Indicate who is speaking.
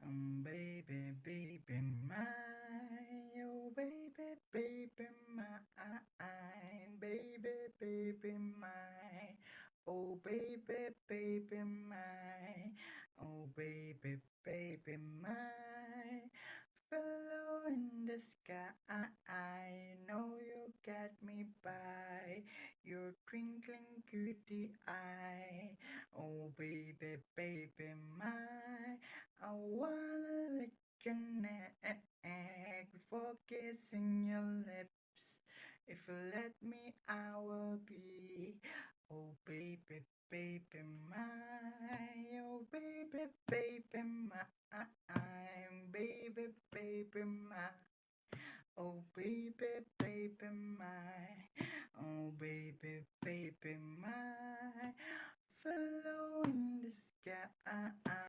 Speaker 1: Baby, baby, my, oh baby, baby, mine, baby, baby, my, oh baby, baby, my, oh baby, baby, my, fellow in the sky, I know you got me by your twinkling cutie eye, oh baby, baby, my. I wanna lick your neck before kissing your lips. If you let me, I will be. Oh, baby, baby, my. Oh, baby, baby, my. Baby, baby, my. Oh, baby, baby, my. Oh, baby, baby, my. Fellow in the sky.